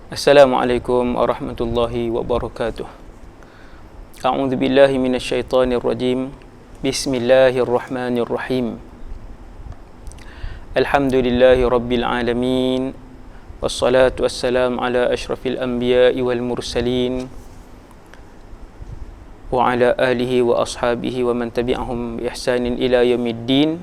Assalamualaikum warahmatullahi wabarakatuh. A'udzu billahi minasyaitonir rajim. Bismillahirrahmanirrahim. Alhamdulillahi rabbil alamin. Wassalatu wassalamu ala asyrafil anbiya'i wal mursalin wa ala alihi wa ashabihi wa man tabi'ahum bi ihsanin ila yaumiddin.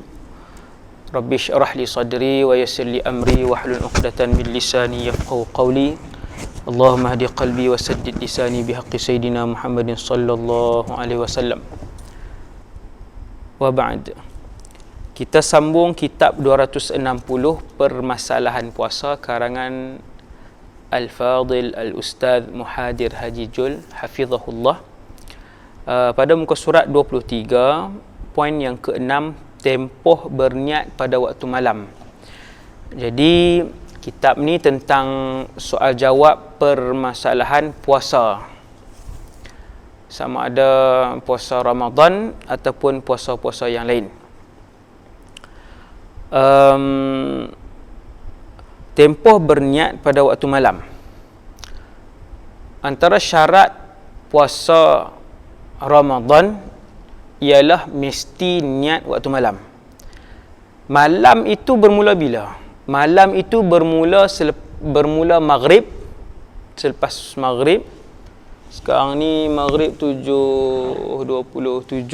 Rabbi shrah li sadri wa yassir li amri wahlul 'uqdatan min lisani yafqahu qawli. Allahumma hadi qalbi wa saddid lisani bihaqqi sayyidina Muhammadin sallallahu alaihi wasallam. Wa ba'd. Kita sambung kitab 260 Permasalahan Puasa karangan Al-Fadil Al-Ustaz Muhadir Haji Jul hafizahullah. Pada muka surat 23, poin yang ke-6, tempoh berniat pada waktu malam. Jadi kitab ni tentang soal jawab permasalahan puasa, sama ada puasa Ramadan ataupun puasa-puasa yang lain. Tempoh berniat pada waktu malam. Antara syarat puasa Ramadan ialah mesti niat waktu malam. Malam itu bermula bila? Malam itu bermula maghrib. Selepas maghrib, sekarang ni maghrib 7.27,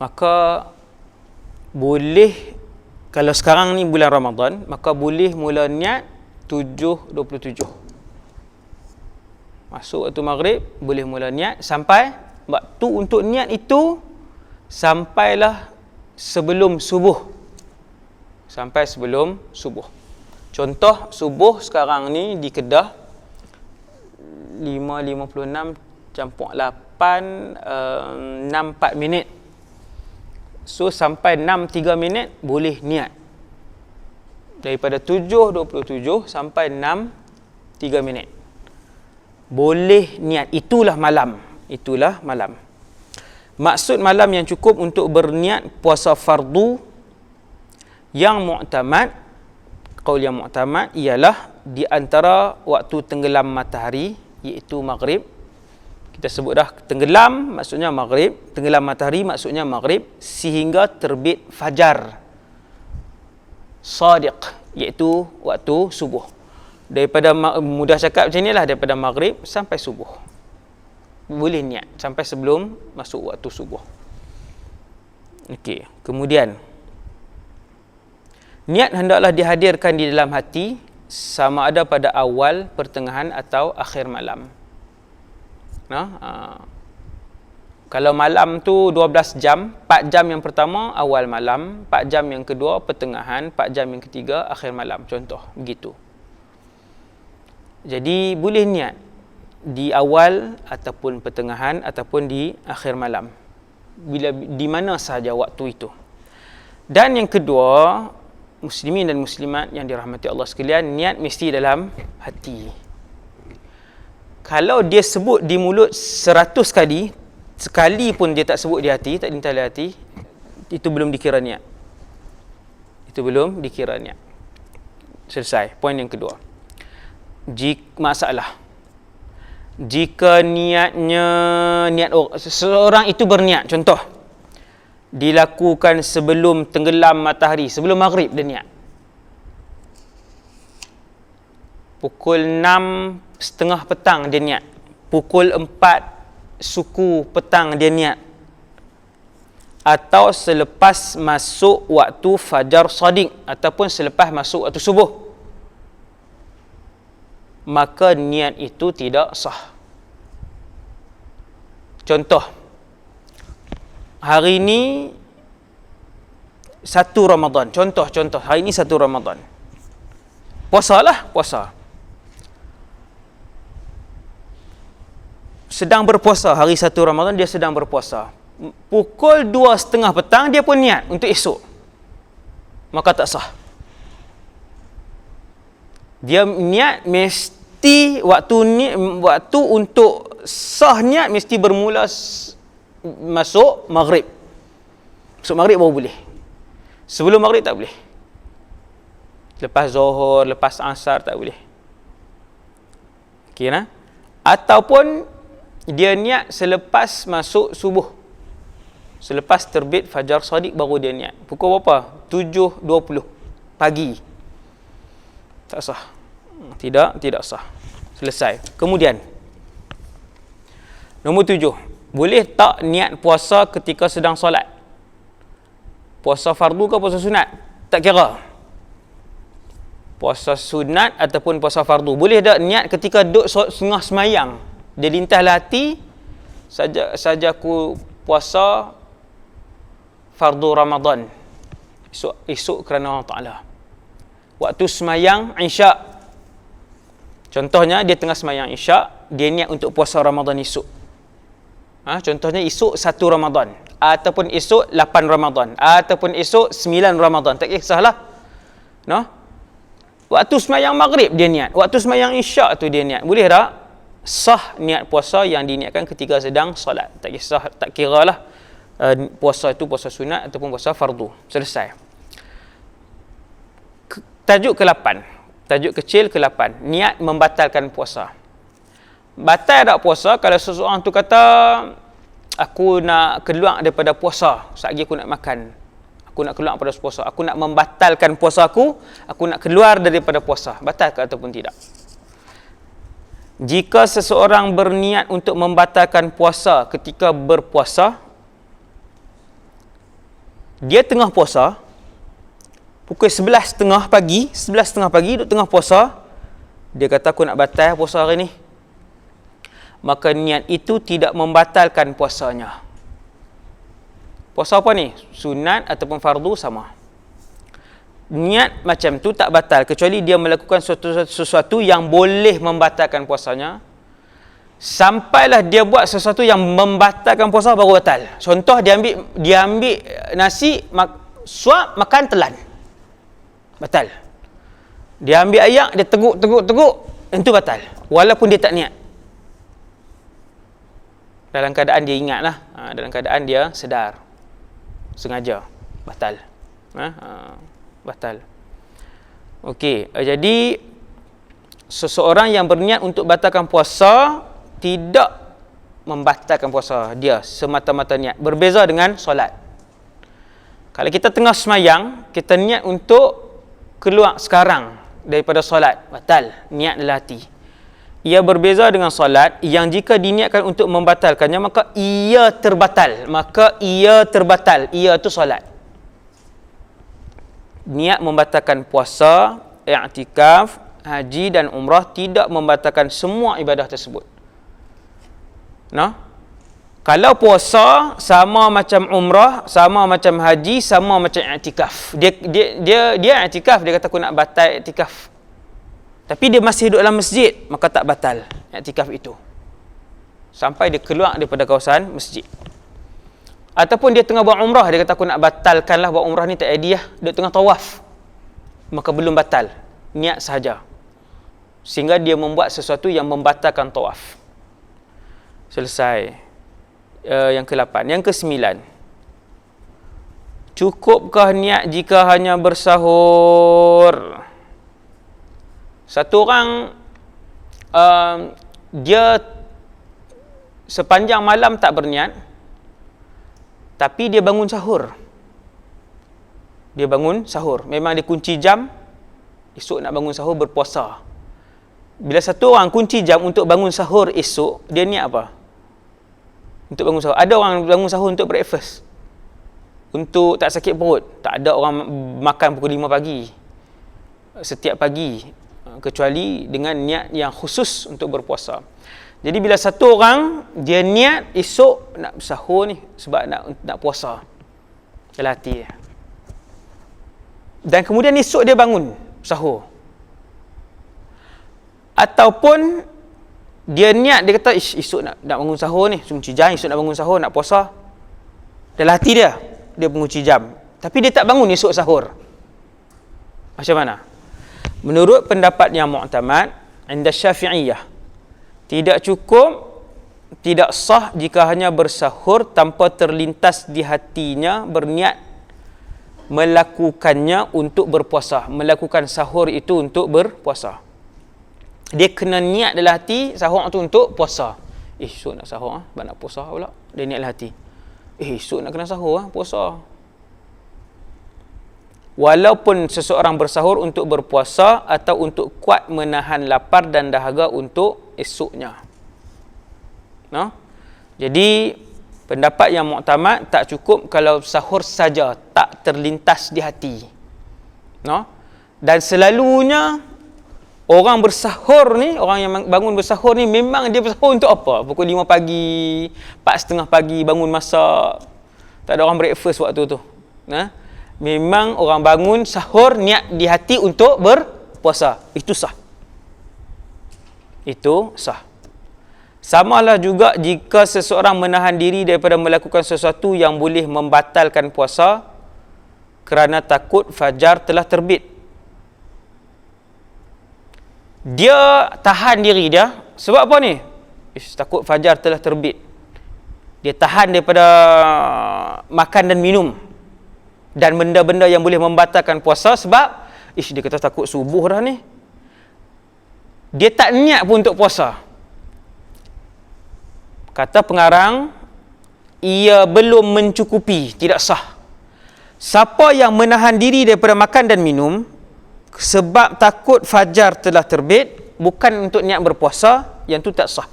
maka boleh, kalau sekarang ni bulan Ramadan, maka boleh mula niat 7.27. Masuk waktu maghrib, boleh mula niat sampai waktu untuk niat itu sampailah sebelum subuh. Sampai sebelum subuh. Contoh, subuh sekarang ni di Kedah 5.56 campur 8, 6.4 minit. So sampai 6.3 minit boleh niat. Daripada 7.27 sampai 6.3 minit boleh niat. Itulah malam. Itulah malam. Maksud malam yang cukup untuk berniat puasa fardu yang mu'tamad, qaul yang mu'tamad ialah di antara waktu tenggelam matahari, iaitu maghrib. Kita sebut dah, tenggelam maksudnya maghrib, tenggelam matahari maksudnya maghrib, sehingga terbit fajar sadiq, iaitu waktu subuh. Daripada, mudah cakap macam inilah, daripada maghrib sampai subuh boleh niat sampai sebelum masuk waktu subuh. Okey, kemudian niat hendaklah dihadirkan di dalam hati, sama ada pada awal, pertengahan atau akhir malam. Kalau malam tu 12 jam, 4 jam yang pertama awal malam, 4 jam yang kedua pertengahan, 4 jam yang ketiga akhir malam, contoh begitu. Jadi boleh niat di awal ataupun pertengahan ataupun di akhir malam, bila di mana sahaja waktu itu. Dan yang kedua, muslimin dan muslimat yang dirahmati Allah sekalian, niat mesti dalam hati. Kalau dia sebut di mulut 100 kali, sekali pun dia tak sebut di hati, tak dintal di hati, itu belum dikira niat. Itu belum dikira niat. Selesai. Poin yang kedua. Jika niatnya, seseorang itu berniat, contoh dilakukan sebelum tenggelam matahari, sebelum maghrib dia niat, pukul 6.30 petang dia niat, pukul 4 suku petang dia niat, atau selepas masuk waktu fajar shadiq ataupun selepas masuk waktu subuh, maka niat itu tidak sah. Contoh, hari ini 1 Ramadan. Contoh, hari ini 1 Ramadan. Puasalah, puasa. Sedang berpuasa, hari 1 Ramadan dia sedang berpuasa. Pukul 2.30 petang dia pun niat untuk esok, maka tak sah. Dia niat mesti waktu untuk sah niat mesti bermula masuk maghrib. Masuk maghrib baru boleh. Sebelum maghrib tak boleh. Lepas Zuhur, lepas Asar tak boleh. Okey nah. Ataupun dia niat selepas masuk subuh. Selepas terbit fajar shadiq baru dia niat. Pukul berapa? 7.20 pagi. Tak sah. Tidak sah. Selesai. Kemudian nombor 7. Boleh tak niat puasa ketika sedang solat? Puasa fardu ke puasa sunat? Tak kira. Puasa sunat ataupun puasa fardu. Boleh tak niat ketika duduk tengah semayang? Dia lintahlah hati, saja aku puasa fardu Ramadan. Esok kerana Allah Ta'ala. Waktu semayang Isyak. Contohnya, dia tengah semayang Isyak, dia niat untuk puasa Ramadan esok. Contohnya, esok 1 Ramadan. Ataupun esok 8 Ramadan. Ataupun esok 9 Ramadan. Tak kisahlah. No? Waktu semayang maghrib dia niat. Waktu semayang Isyak tu dia niat. Boleh tak? Sah niat puasa yang diniatkan ketika sedang solat. Tak kisah, tak kira lah. Puasa itu puasa sunat ataupun puasa fardu. Selesai. Tajuk ke-8. Tajuk kecil ke-8. Niat membatalkan puasa. Batal tak puasa kalau seseorang tu kata, aku nak keluar daripada puasa. Sekejap aku nak makan. Aku nak keluar daripada puasa. Aku nak membatalkan puasa aku. Aku nak keluar daripada puasa. Batal ke ataupun tidak? Jika seseorang berniat untuk membatalkan puasa ketika berpuasa, dia tengah puasa, pukul 11.30 pagi, 11.30 pagi, duduk tengah puasa, dia kata aku nak batal puasa hari ni. Maka niat itu tidak membatalkan puasanya. Puasa apa ni? Sunat ataupun fardu sama. Niat macam tu tak batal kecuali dia melakukan sesuatu yang boleh membatalkan puasanya. Sampailah dia buat sesuatu yang membatalkan puasa baru batal. Contoh, dia ambil nasi, suap, makan, telan. Batal. Dia ambil ayak, dia teguk, itu batal. Walaupun dia tak niat. Dalam keadaan dia ingatlah, dalam keadaan dia sedar. Sengaja. Batal. Batal. Okey, jadi seseorang yang berniat untuk batalkan puasa tidak membatalkan puasa dia semata-mata niat. Berbeza dengan solat. Kalau kita tengah semayang, kita niat untuk keluar sekarang daripada solat, batal. Niat dalam hati. Ia berbeza dengan solat yang jika diniatkan untuk membatalkannya, maka ia terbatal. Ia itu solat. Niat membatalkan puasa, i'tikaf, haji dan umrah tidak membatalkan semua ibadah tersebut. Nah, kalau puasa sama macam umrah, sama macam haji, sama macam i'tikaf. Dia i'tikaf, dia kata aku nak batal i'tikaf. Tapi dia masih duduk dalam masjid, maka tak batal i'tikaf itu. Sampai dia keluar daripada kawasan masjid. Ataupun dia tengah buat umrah, dia kata aku nak batalkanlah buat umrah ni, tak idea, dia tengah tawaf, maka belum batal, niat sahaja, sehingga dia membuat sesuatu yang membatalkan tawaf. Selesai. Yang ke-8. Yang ke-9, cukupkah niat jika hanya bersahur? Satu orang dia sepanjang malam tak berniat, tapi dia bangun sahur. Memang dia kunci jam, esok nak bangun sahur berpuasa. Bila satu orang kunci jam untuk bangun sahur esok, dia niat apa? Untuk bangun sahur. Ada orang bangun sahur untuk breakfast, untuk tak sakit perut. Tak ada orang makan pukul 5 pagi setiap pagi, kecuali dengan niat yang khusus untuk berpuasa. Jadi bila satu orang dia niat esok nak sahur ni sebab nak puasa dalam hati dia, dan kemudian esok dia bangun sahur, ataupun dia niat, dia kata esok nak bangun sahur ni, kunci jam esok nak bangun sahur, nak puasa, dalam hati dia mengunci jam, tapi dia tak bangun esok sahur. Macam mana? Menurut pendapat yang mu'tamad inda Syafi'iyah, tidak cukup, tidak sah jika hanya bersahur tanpa terlintas di hatinya berniat melakukannya untuk berpuasa. Melakukan sahur itu untuk berpuasa. Dia kena niat dalam hati sahur tu untuk puasa. Esok nak sahur nak puasa pula. Dia niat dalam hati. Esok nak kena sahur puasa. Walaupun seseorang bersahur untuk berpuasa atau untuk kuat menahan lapar dan dahaga untuk esoknya. Jadi pendapat yang muktamad, tak cukup kalau sahur saja, tak terlintas di hati. Dan selalunya orang bersahur ni, orang yang bangun bersahur ni, memang dia bersahur untuk apa? Pukul 5 pagi, 4:30 pagi bangun masak. Tak ada orang breakfast waktu tu. Memang orang bangun sahur niat di hati untuk berpuasa. Itu sah. Itu sah. Samalah juga jika seseorang menahan diri daripada melakukan sesuatu yang boleh membatalkan puasa kerana takut fajar telah terbit. Dia tahan diri dia sebab apa ni? Takut fajar telah terbit. Dia tahan daripada makan dan minum dan benda-benda yang boleh membatalkan puasa sebab dia kata takut subuh dah ni. Dia tak niat pun untuk puasa. Kata pengarang, ia belum mencukupi, tidak sah. Siapa yang menahan diri daripada makan dan minum sebab takut fajar telah terbit, bukan untuk niat berpuasa, yang tu tak sah.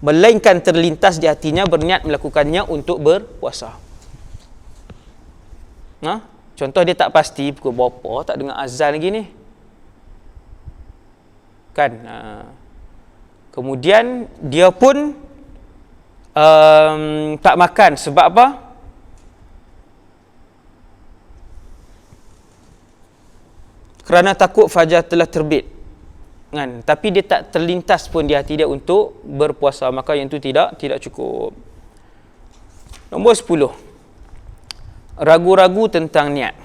Melainkan terlintas di hatinya berniat melakukannya untuk berpuasa. Contoh dia tak pasti pukul berapa, tak dengar azan lagi ni. Kan? Kemudian dia pun tak makan sebab apa? Kerana takut fajar telah terbit. Kan? Tapi dia tak terlintas pun di hati dia untuk berpuasa, maka yang itu tidak cukup. Nombor 10. Ragu-ragu tentang niat.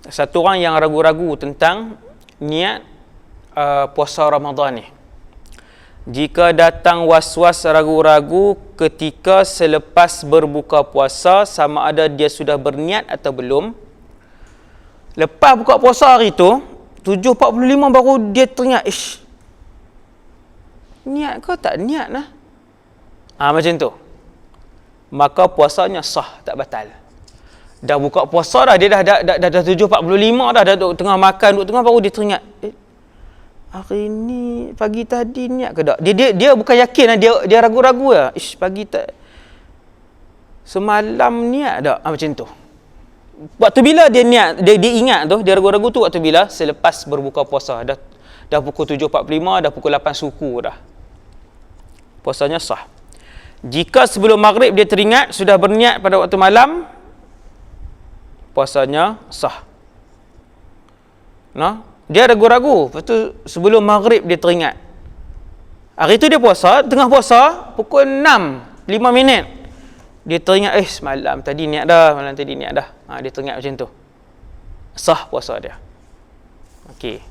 Satu orang yang ragu-ragu tentang niat puasa Ramadan ni. Jika datang was-was ragu-ragu ketika selepas berbuka puasa sama ada dia sudah berniat atau belum, lepas buka puasa hari tu 7.45 baru dia teringat, niat kau tak niat lah. Macam tu. Maka puasanya sah, tak batal. Dah buka puasa dah, dia dah 7.45 dah tengah makan, tengah baru dia teringat, hari ni pagi tadi niat ke tak? Dia bukan yakin lah, dia ragu-ragu lah. Pagi tak, semalam niat tak? Macam tu. Waktu bila dia niat, dia ingat tu, dia ragu-ragu tu waktu bila? Selepas berbuka puasa. Dah pukul 7.45, dah pukul 8 suku dah. Puasanya sah. Jika sebelum maghrib dia teringat, sudah berniat pada waktu malam, puasanya sah. Dia ragu-ragu, lepas tu sebelum maghrib dia teringat. Hari tu dia puasa, tengah puasa, pukul 6, 5 minit. Dia teringat, semalam tadi niat dah. Dia teringat macam tu. Sah puasa dia. Okey.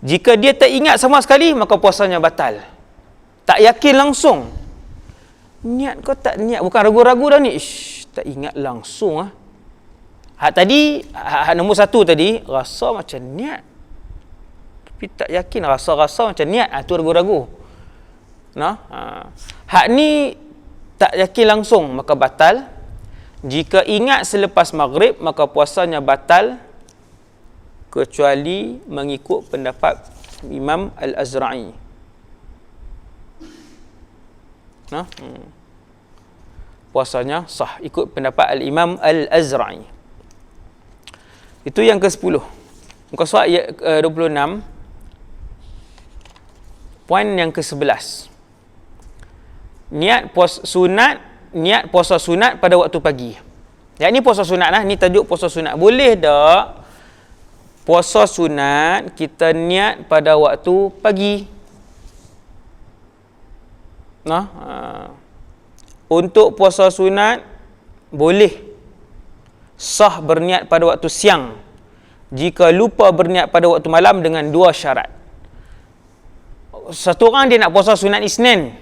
Jika dia tak ingat sama sekali, maka puasanya batal. Tak yakin langsung. Niat kau tak niat, bukan ragu-ragu dah ni. Tak ingat langsung. Tadi, nombor 1 tadi, rasa macam niat. Tapi tak yakin, rasa-rasa macam niat, tu ragu-ragu. Hak ni tak yakin langsung, maka batal. Jika ingat selepas maghrib, maka puasanya batal kecuali mengikut pendapat Imam Al-Azra'i. Puasanya sah ikut pendapat Al-Imam Al-Azra'i. Itu yang ke-10. Muka surat 26. Poin yang ke-11. Niat puasa sunat pada waktu pagi. Yang ni puasa sunat lah. Ni tajuk puasa sunat. Boleh tak puasa sunat kita niat pada waktu pagi? Untuk puasa sunat boleh sah berniat pada waktu siang jika lupa berniat pada waktu malam dengan 2 syarat. Satu orang dia nak puasa sunat Isnin.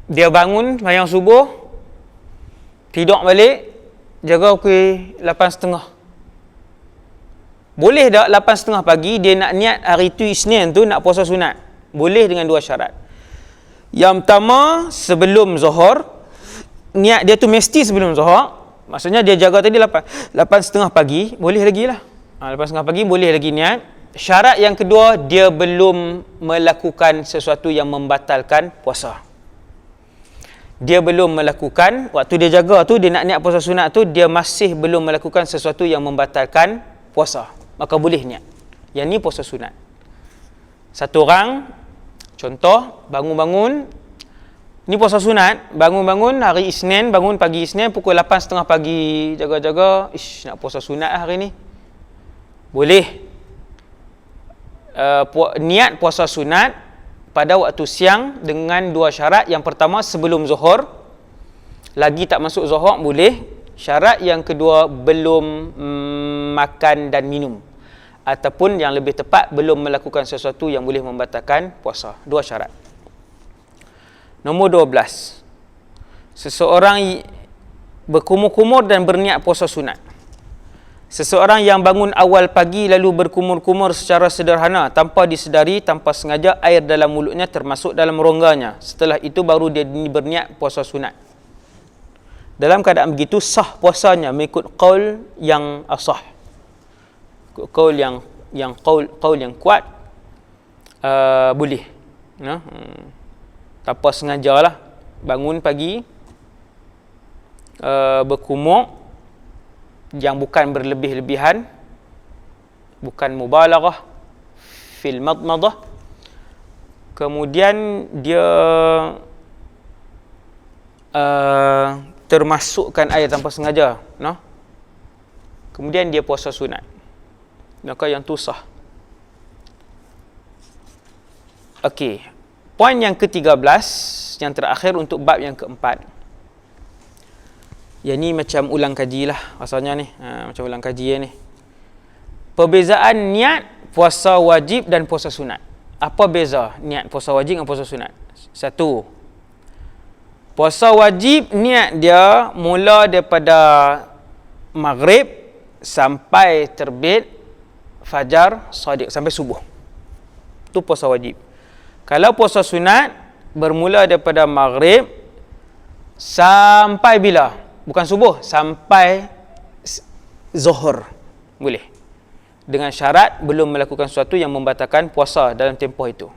Dia bangun sembahyang subuh, tidur balik, jaga pukul 8.30. Boleh tak 8.30 pagi dia nak niat hari tu Isnin tu nak puasa sunat? Boleh dengan dua syarat. Yang pertama, sebelum Zuhur, niat dia tu mesti sebelum Zuhur. Maksudnya dia jaga tadi 8.30 pagi, boleh lagi lah. 8.30 pagi boleh lagi niat. Syarat yang kedua, dia belum melakukan sesuatu yang membatalkan puasa. Dia belum melakukan, waktu dia jaga tu, dia nak niat puasa sunat tu, dia masih belum melakukan sesuatu yang membatalkan puasa. Maka boleh niat. Yang ni puasa sunat. Satu orang, contoh, bangun-bangun, ni puasa sunat, bangun-bangun hari Isnin, bangun pagi Isnin, pukul 8.30 pagi, jaga-jaga, nak puasa sunat hari ni. Boleh. Niat puasa sunat pada waktu siang dengan dua syarat. Yang pertama, sebelum Zuhur. Lagi tak masuk Zuhur, boleh. Syarat yang kedua, belum makan dan minum. Ataupun yang lebih tepat, belum melakukan sesuatu yang boleh membatalkan puasa. Dua syarat. Nombor 12. Seseorang berkumur-kumur dan berniat puasa sunat. Seseorang yang bangun awal pagi lalu berkumur-kumur secara sederhana, tanpa disedari, tanpa sengaja, air dalam mulutnya termasuk dalam rongganya. Setelah itu baru dia berniat puasa sunat. Dalam keadaan begitu, sah puasanya mengikut qaul yang asah. Qaul yang kuat, boleh. Tanpa sengajalah bangun pagi, berkumur yang bukan berlebih-lebihan, bukan mubalaghah fil madmadah, kemudian dia termasukkan air tanpa sengaja, kemudian dia puasa sunat, maka yang tu sah. Okey, poin yang ke-13, yang terakhir untuk bab yang keempat. Yang ni macam ulang kaji lah asalnya ni, macam ulang kaji ni. Perbezaan niat puasa wajib dan puasa sunat. Apa beza niat puasa wajib dan puasa sunat? Satu, puasa wajib niat dia mula daripada maghrib sampai terbit fajar sadiq, sampai subuh. Itu puasa wajib. Kalau puasa sunat bermula daripada maghrib sampai bila? Bukan subuh, sampai zuhur. Boleh. Dengan syarat belum melakukan sesuatu yang membatalkan puasa dalam tempoh itu.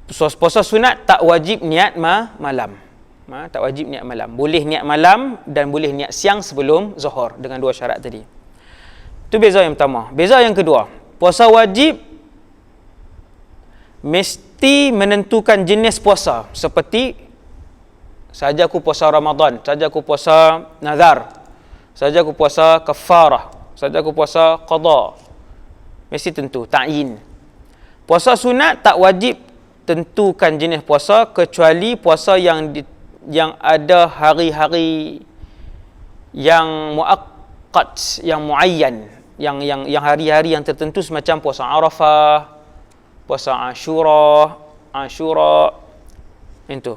Puasa sunat tak wajib niat malam. Tak wajib niat malam. Boleh niat malam dan boleh niat siang sebelum zuhur dengan dua syarat tadi. Itu beza yang pertama. Beza yang kedua, puasa wajib mesti menentukan jenis puasa, seperti saja aku puasa Ramadan, saja aku puasa nazar, saja aku puasa kafarah, saja aku puasa qada. Mesti tentu, ta'yin. Puasa sunat tak wajib tentukan jenis puasa, kecuali puasa yang ada hari-hari yang muaqqat, yang muayyan, yang hari-hari yang tertentu, semacam puasa Arafah, puasa Ashura, itu.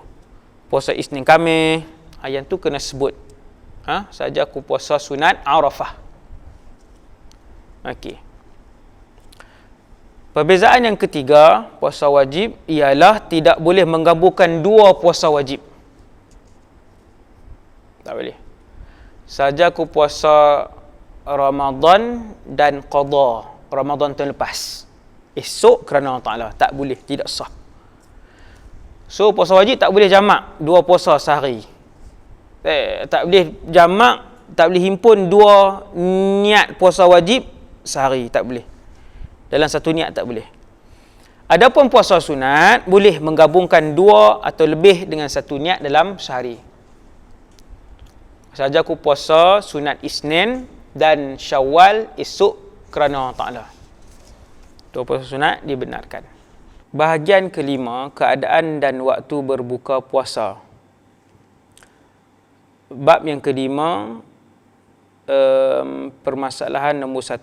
Puasa Isnin Khamis, yang tu kena sebut. Saja aku puasa sunat Arafah. Okey. Perbezaan yang ketiga, puasa wajib ialah tidak boleh menggabungkan dua puasa wajib. Tak boleh. Saja aku puasa Ramadan dan qada, Ramadan tahun lepas, esok kerana Allah Ta'ala. Tak boleh, tidak sah. So puasa wajib tak boleh jamak dua puasa sehari. Tak boleh jamak, tak boleh himpun dua niat puasa wajib sehari, tak boleh. Dalam satu niat tak boleh. Adapun puasa sunat boleh menggabungkan dua atau lebih dengan satu niat dalam sehari. Saja aku puasa sunat Isnin dan Syawal esok kerana Allah Ta'ala. Itu puasa sunat dibenarkan. Bahagian kelima, keadaan dan waktu berbuka puasa. Bab yang kelima, permasalahan nombor 1.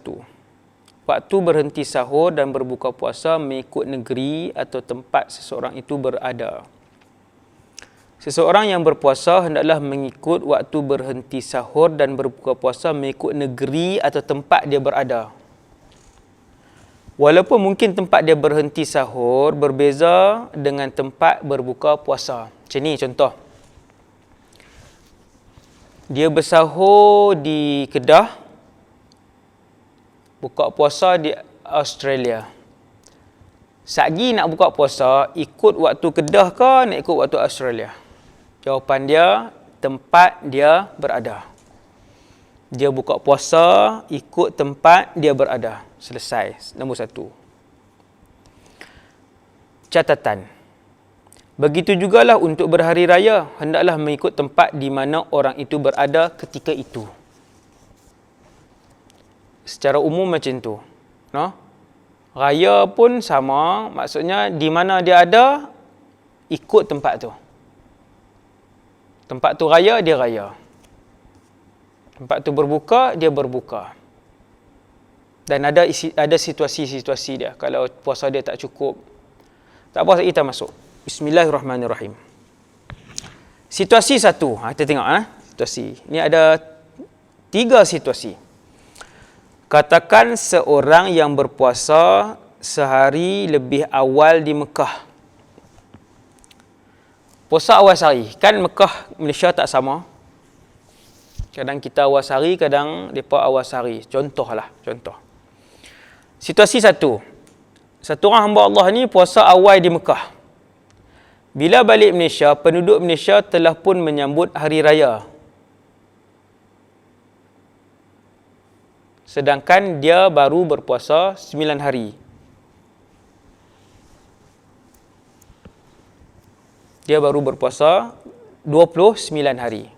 Waktu berhenti sahur dan berbuka puasa mengikut negeri atau tempat seseorang itu berada. Seseorang yang berpuasa hendaklah mengikut waktu berhenti sahur dan berbuka puasa mengikut negeri atau tempat dia berada. Walaupun mungkin tempat dia berhenti sahur berbeza dengan tempat berbuka puasa. Macam ni contoh. Dia bersahur di Kedah, buka puasa di Australia. Satgi nak buka puasa, ikut waktu Kedah ke nak ikut waktu Australia? Jawapan dia, tempat dia berada. Dia buka puasa, ikut tempat dia berada. Selesai. Nombor 1. Catatan. Begitu jugalah untuk berhari raya, hendaklah mengikut tempat di mana orang itu berada ketika itu. Secara umum macam tu. No? Raya pun sama, maksudnya di mana dia ada, ikut tempat tu. Tempat tu raya, dia raya. Tempat tu berbuka, dia berbuka. Dan ada situasi-situasi dia. Kalau puasa dia tak cukup, tak apa, kita masuk. Bismillahirrahmanirrahim. Situasi 1. Kita tengok. Situasi. Ini ada 3 situasi. Katakan seorang yang berpuasa sehari lebih awal di Mekah. Puasa awal sehari. Kan Mekah, Malaysia tak sama. Kadang kita awal sehari, kadang mereka awal sehari. Contohlah. Situasi 1. Satu orang hamba Allah ni puasa awal di Mekah. Bila balik Malaysia, penduduk Malaysia telah pun menyambut hari raya. Sedangkan dia baru berpuasa 9 hari. Dia baru berpuasa 29 hari.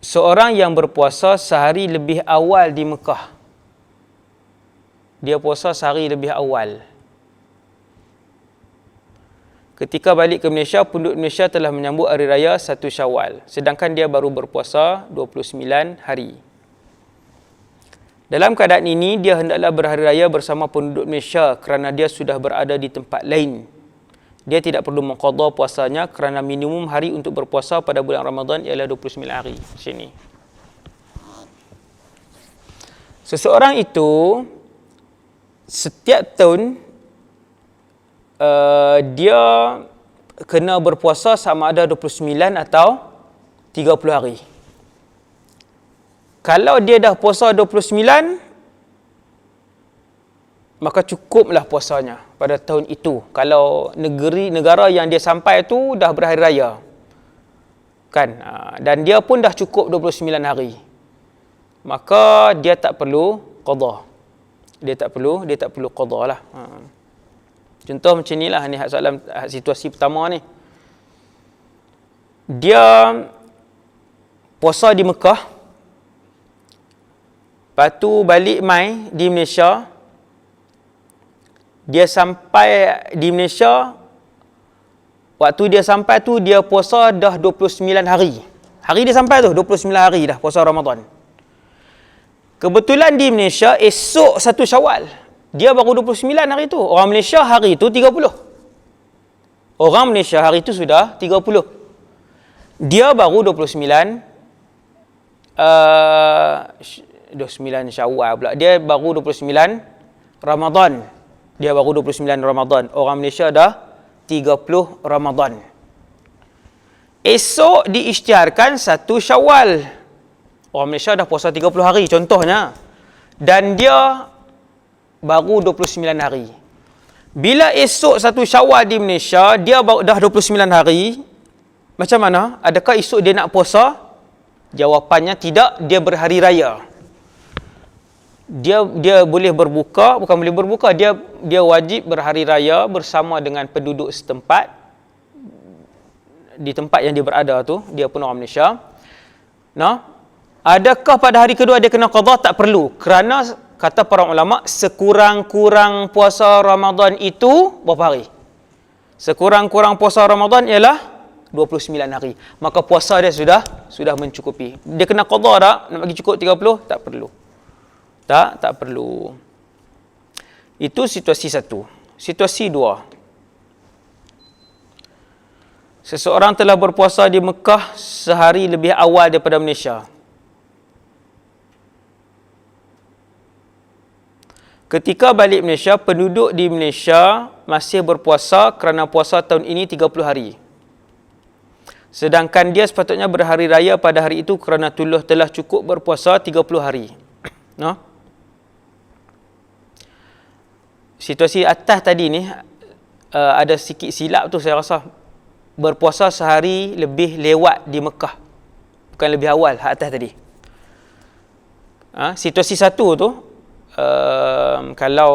Seorang yang berpuasa sehari lebih awal di Mekah. Dia puasa sehari lebih awal. Ketika balik ke Malaysia, penduduk Malaysia telah menyambut hari raya 1 Syawal. Sedangkan dia baru berpuasa 29 hari. Dalam keadaan ini, dia hendaklah berhari raya bersama penduduk Malaysia kerana dia sudah berada di tempat lain. Dia tidak perlu mengqadha puasanya kerana minimum hari untuk berpuasa pada bulan Ramadan ialah 29 hari. Sini. Seseorang itu setiap tahun dia kena berpuasa sama ada 29 atau 30 hari. Kalau dia dah puasa 29, maka cukuplah puasanya pada tahun itu. Kalau negara yang dia sampai tu dah berhari raya. Kan? Dan dia pun dah cukup 29 hari. Maka dia tak perlu qadha. Dia tak perlu qadha lah. Contoh macam inilah ni soalan situasi pertama ni. Dia puasa di Mekah. Lepas tu balik mai di Malaysia. Dia sampai di Malaysia, waktu dia sampai tu dia puasa dah 29 hari. Hari dia sampai tu 29 hari dah puasa Ramadan. Kebetulan di Malaysia esok 1 Syawal. Dia baru 29 hari tu. Orang Malaysia hari tu 30. Orang Malaysia hari tu sudah 30. Dia baru 29 Syawal pula. Dia baru 29 Ramadan. Dia baru 29 Ramadan. Orang Malaysia dah 30 Ramadan. Esok diisytiharkan 1 Syawal. Orang Malaysia dah puasa 30 hari contohnya. Dan dia baru 29 hari. Bila esok 1 Syawal di Malaysia, dia dah 29 hari. Macam mana? Adakah esok dia nak puasa? Jawapannya tidak, dia berhari raya. Dia boleh berbuka, bukan boleh berbuka, dia wajib berhari raya bersama dengan penduduk setempat di tempat yang dia berada tu. Dia pun orang Malaysia. Nah, adakah pada hari kedua dia kena qadha? Tak perlu, kerana kata para ulama, sekurang-kurang puasa Ramadan itu berapa hari? Sekurang-kurang puasa Ramadan ialah 29 hari. Maka puasa dia sudah mencukupi. Dia kena qadha tak? Nak bagi cukup 30? Tak perlu. Tak perlu. Itu situasi 1. Situasi 2. Seseorang telah berpuasa di Mekah sehari lebih awal daripada Malaysia. Ketika balik Malaysia, penduduk di Malaysia masih berpuasa kerana puasa tahun ini 30 hari. Sedangkan dia sepatutnya berhari raya pada hari itu kerana telah cukup berpuasa 30 hari. No? Situasi atas tadi ni ada sikit silap tu saya rasa. Berpuasa sehari lebih lewat di Mekah. Bukan lebih awal, hak atas tadi. Situasi satu tu, kalau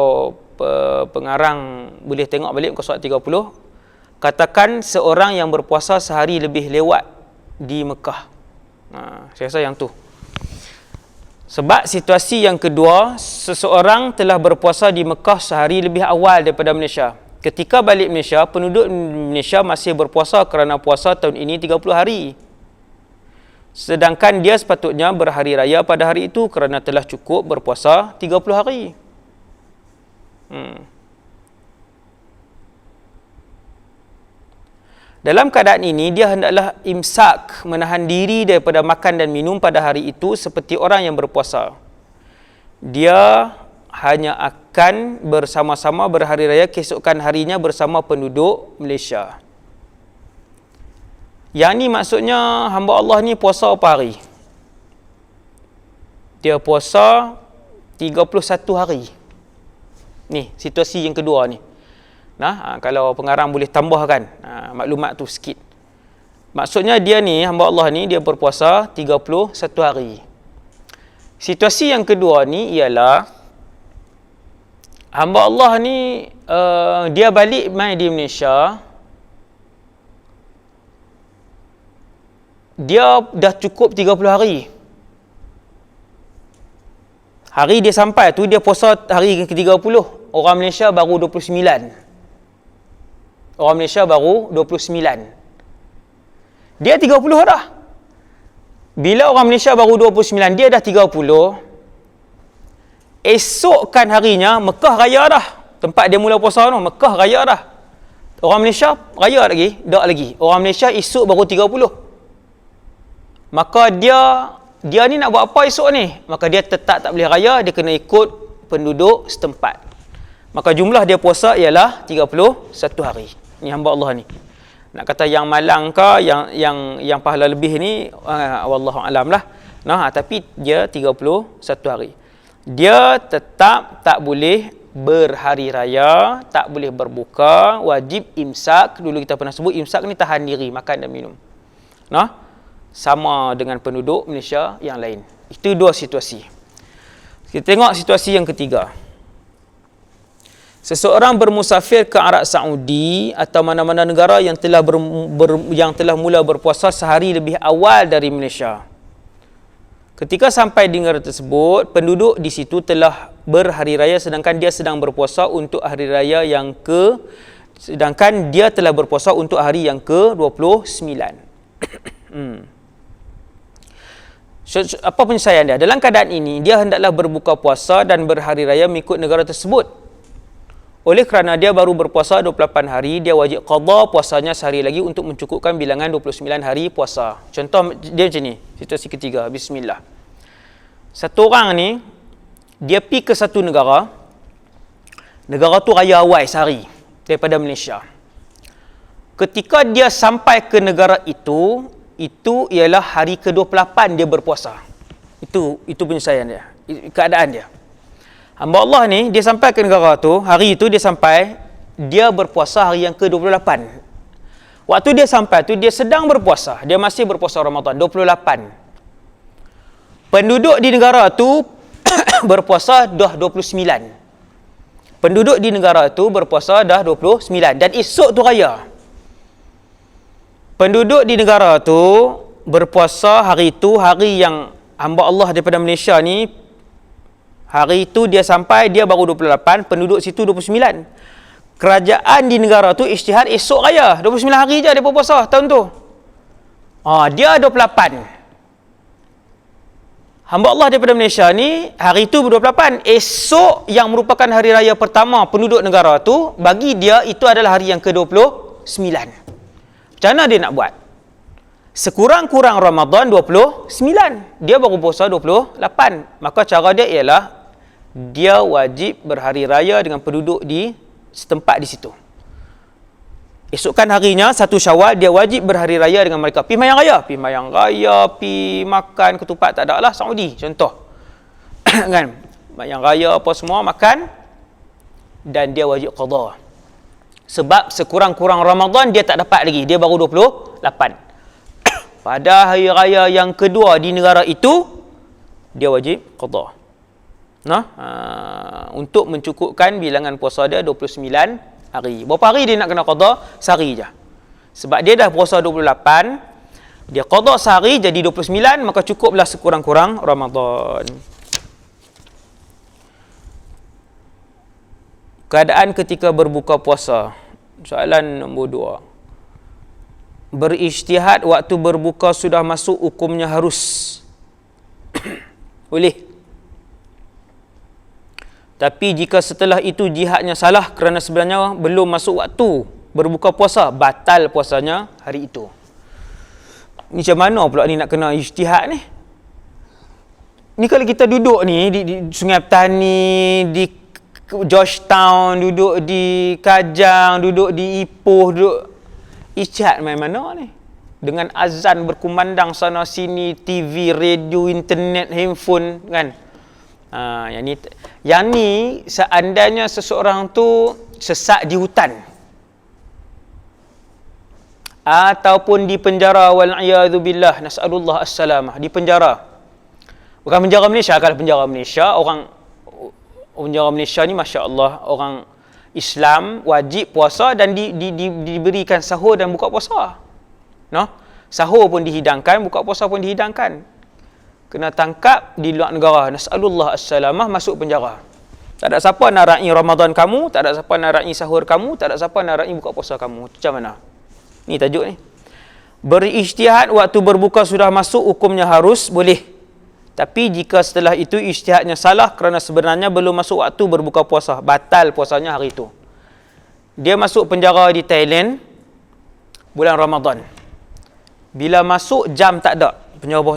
pengarang boleh tengok balik muka surat 30, katakan seorang yang berpuasa sehari lebih lewat di Mekah. Saya rasa yang tu. Sebab situasi yang kedua, seseorang telah berpuasa di Mekah sehari lebih awal daripada Malaysia. Ketika balik Malaysia, penduduk Malaysia masih berpuasa kerana puasa tahun ini 30 hari. Sedangkan dia sepatutnya berhari raya pada hari itu kerana telah cukup berpuasa 30 hari. Dalam keadaan ini, dia hendaklah imsak, menahan diri daripada makan dan minum pada hari itu seperti orang yang berpuasa. Dia hanya akan bersama-sama berhari raya keesokan harinya bersama penduduk Malaysia. Yang ni maksudnya hamba Allah ni puasa berapa hari? Dia puasa 31 hari. Ni, situasi yang kedua ni. Kalau pengarang boleh tambahkan maklumat tu sikit. Maksudnya dia ni, hamba Allah ni, dia berpuasa 31 hari. Situasi yang kedua ni ialah hamba Allah ni dia balik mai di Malaysia, dia dah cukup 30 hari. Hari dia sampai tu dia puasa hari ke-30. Orang Malaysia baru 29. Orang Malaysia baru 29. Dia 30 dah. Bila orang Malaysia baru 29, dia dah 30. Esokkan harinya Mekah raya dah. Tempat dia mula puasa tu, Mekah raya dah. Orang Malaysia raya lagi, tak lagi. Orang Malaysia esok baru 30. Maka dia ni nak buat apa esok ni? Maka dia tetap tak boleh raya, dia kena ikut penduduk setempat. Maka jumlah dia puasa ialah 31 hari. Ni hamba Allah ni. Nak kata yang malang ke, yang pahala lebih ni, wallahu alam lah. Tapi dia 31 hari. Dia tetap tak boleh berhari raya, tak boleh berbuka, wajib imsak. Dulu kita pernah sebut imsak ni tahan diri, makan dan minum. Sama dengan penduduk Malaysia yang lain. Itu dua situasi. Kita tengok situasi yang ketiga. Seseorang bermusafir ke Arab Saudi atau mana-mana negara yang telah mula berpuasa sehari lebih awal dari Malaysia. Ketika sampai di negara tersebut, penduduk di situ telah berhari raya sedangkan dia sedang berpuasa untuk hari raya sedangkan dia telah berpuasa untuk hari yang ke-29. Apa penyelesaian dia? Dalam keadaan ini, dia hendaklah berbuka puasa dan berhari raya mengikut negara tersebut. Oleh kerana dia baru berpuasa 28 hari, dia wajib qada puasanya sehari lagi untuk mencukupkan bilangan 29 hari puasa. Contoh dia macam ni, situasi ketiga, bismillah. Satu orang ni, dia pergi ke satu negara tu raya awal sehari daripada Malaysia. Ketika dia sampai ke negara itu ialah hari ke-28 dia berpuasa. Itu penyelesaian dia, keadaan dia. Hamba Allah ni, dia sampai ke negara tu, hari itu dia sampai, dia berpuasa hari yang ke-28. Waktu dia sampai tu, dia sedang berpuasa. Dia masih berpuasa Ramadan, 28. Penduduk di negara tu berpuasa dah 29. Penduduk di negara tu berpuasa dah 29. Dan esok tu raya. Penduduk di negara tu berpuasa hari itu, hari yang hamba Allah daripada Malaysia ni, hari itu dia sampai, dia baru 28, penduduk situ 29. Kerajaan di negara tu isytihad esok raya, 29 hari je dia berpuasa tahun tu. Dia 28. Hamba Allah daripada Malaysia ni, hari itu 28, esok yang merupakan hari raya pertama penduduk negara tu, bagi dia itu adalah hari yang ke-29. Macam Macam mana dia nak buat? Sekurang-kurang Ramadan 29. Dia baru puasa 28. Maka cara dia ialah dia wajib berhari raya dengan penduduk di setempat di situ. Esokkan harinya 1 Syawal dia wajib berhari raya dengan mereka. Pi mayang raya, pi makan ketupat, tak ada lah Saudi contoh. Kan? Mayang raya apa semua makan dan dia wajib qada. Sebab sekurang-kurang Ramadan dia tak dapat lagi, dia baru 28. Pada hari raya yang kedua di negara itu dia wajib qada. Untuk mencukupkan bilangan puasa dia 29 hari. Berapa hari dia nak kena qada? Sehari je. Sebab dia dah puasa 28, dia qada sehari jadi 29, maka cukuplah sekurang-kurang Ramadan. Keadaan ketika berbuka puasa. Soalan nombor 2. Berijtihad waktu berbuka sudah masuk, hukumnya harus. Boleh. Tapi jika setelah itu jihadnya salah kerana sebenarnya belum masuk waktu berbuka puasa, batal puasanya hari itu. Ni macam mana pula ni nak kena ijtihad ni? Ni kalau kita duduk ni di Sungai Petani, di Georgetown, duduk di Kajang, duduk di Ipoh, duduk ijtihad main mana ni? Dengan azan berkumandang sana sini, TV, radio, internet, handphone kan? Yang ni seandainya seseorang tu sesat di hutan ataupun di penjara, wal'iyadzubillah, nas'alullah as-salamah, di penjara. Bukan penjara Malaysia, kalau penjara Malaysia, penjara Malaysia ni Masya Allah, orang Islam wajib puasa dan diberikan sahur dan buka puasa. Sahur pun dihidangkan, buka puasa pun dihidangkan. Kena tangkap di luar negara, nas'alullah as-salamah, masuk penjara. Tak ada siapa nak raih Ramadan kamu, tak ada siapa nak raih sahur kamu, tak ada siapa nak raih buka puasa kamu. Macam mana? Ni tajuk ni. Berijtihad waktu berbuka sudah masuk, hukumnya harus, boleh. Tapi jika setelah itu ijtihadnya salah kerana sebenarnya belum masuk waktu berbuka puasa, batal puasanya hari itu. Dia masuk penjara di Thailand bulan Ramadan. Bila masuk jam tak ada. Penjara bawah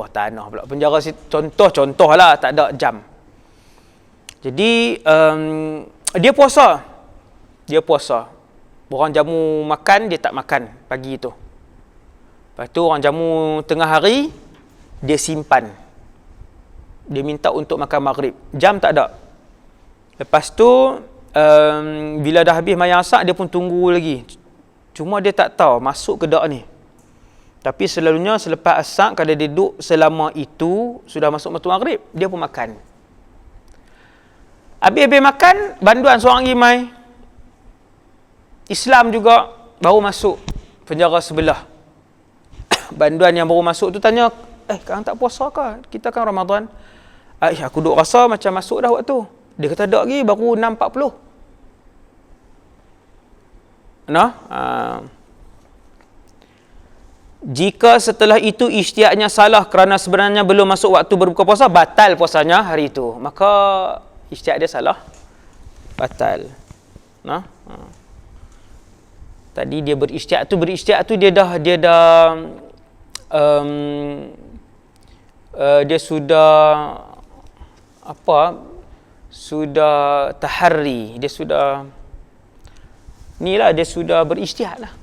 tanah pula. Penjara contoh-contohlah, tak ada jam. Jadi dia puasa. Orang jamu makan, dia tak makan pagi tu. Lepas tu orang jamu tengah hari, dia simpan. Dia minta untuk makan maghrib. Jam tak ada. Lepas tu bila dah habis mayang asak, dia pun tunggu lagi. Cuma dia tak tahu masuk ke tak ni. Tapi selalunya selepas asak, kalau dia duduk selama itu, sudah masuk waktu maghrib, dia pun makan. Habis-habis makan, banduan seorang imai Islam juga baru masuk penjara sebelah. Banduan yang baru masuk tu tanya, korang tak puasa ke? Kita kan Ramadan. Aku duk rasa macam masuk dah waktu. Dia kata tak lagi, baru 6.40. Jika setelah itu ijtihadnya salah kerana sebenarnya belum masuk waktu berbuka puasa, batal puasanya hari itu. Maka ijtihad dia salah, batal. Tadi dia berijtihad tu dia sudah tahari, dia sudah berijtihad lah.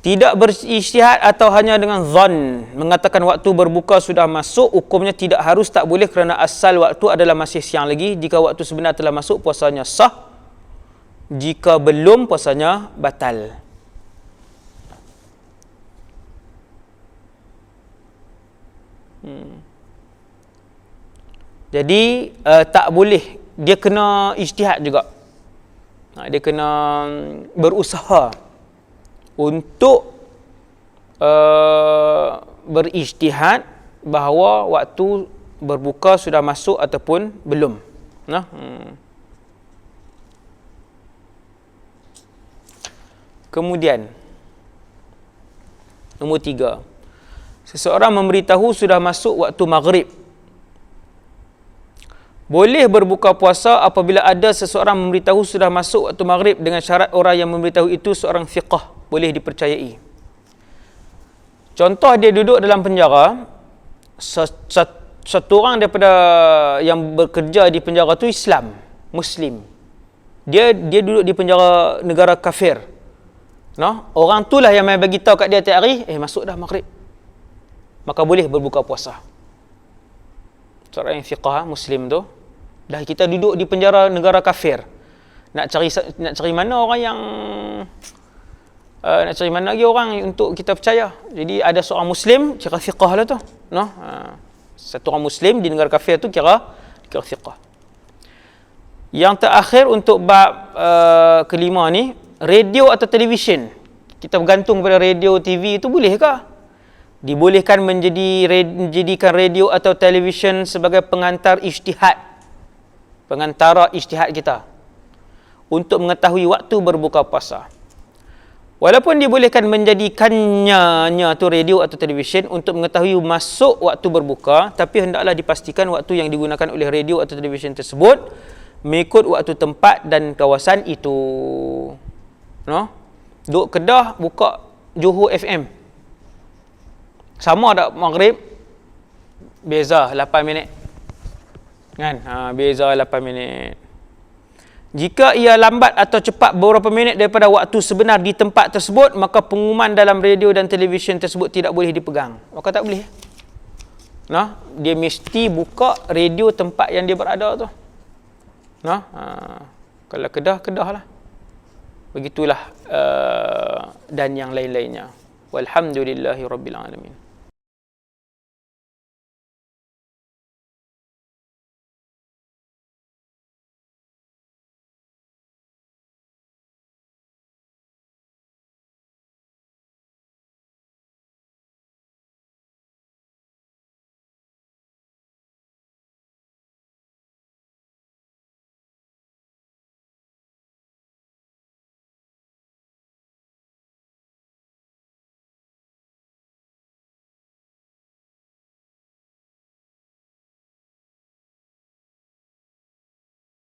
Tidak berijtihad atau hanya dengan zon mengatakan waktu berbuka sudah masuk, hukumnya tidak harus, tak boleh kerana asal waktu adalah masih siang lagi. Jika waktu sebenar telah masuk, puasanya sah. Jika belum, puasanya batal. Jadi tak boleh, dia kena ijtihad juga. Dia kena berusaha untuk berijtihad bahawa waktu berbuka sudah masuk ataupun belum. Kemudian nombor 3, seseorang memberitahu sudah masuk waktu maghrib, Boleh berbuka puasa apabila ada seseorang memberitahu sudah masuk waktu maghrib dengan syarat orang yang memberitahu itu seorang fiqah, boleh dipercayai. Contoh, dia duduk dalam penjara, satu orang daripada yang bekerja di penjara tu Islam, Muslim. Dia duduk di penjara negara kafir. No? Orang tu lah yang main bagi tahu kat dia tiap hari, masuk dah maghrib. Maka boleh berbuka puasa. Seorang yang fiqah Muslim tu, dah kita duduk di penjara negara kafir. Nak cari mana orang yang nak cari mana lagi orang untuk kita percaya. Jadi ada seorang Muslim, kira fiqah lah tu. No? Satu orang Muslim di negara kafir tu kira fiqah. Yang terakhir untuk bab kelima ni, radio atau televisyen. Kita bergantung pada radio, TV itu bolehkah? Dibolehkan menjadikan radio atau televisyen sebagai pengantar ijtihad. Pengantara ijtihad kita untuk mengetahui waktu berbuka puasa. Walaupun dibolehkan menjadikannya tu radio atau televisyen untuk mengetahui masuk waktu berbuka, tapi hendaklah dipastikan waktu yang digunakan oleh radio atau televisyen tersebut mengikut waktu tempat dan kawasan itu. No? Duk Kedah buka Johor FM. Sama tak maghrib? Beza 8 minit. Kan? Beza 8 minit. Jika ia lambat atau cepat beberapa minit daripada waktu sebenar di tempat tersebut, maka pengumuman dalam radio dan televisyen tersebut tidak boleh dipegang. Maka tak boleh. Nah, dia mesti buka radio tempat yang dia berada tu. Nah, kalau Kedah lah. Begitulah dan yang lain-lainnya. Walhamdulillahirabbil alamin.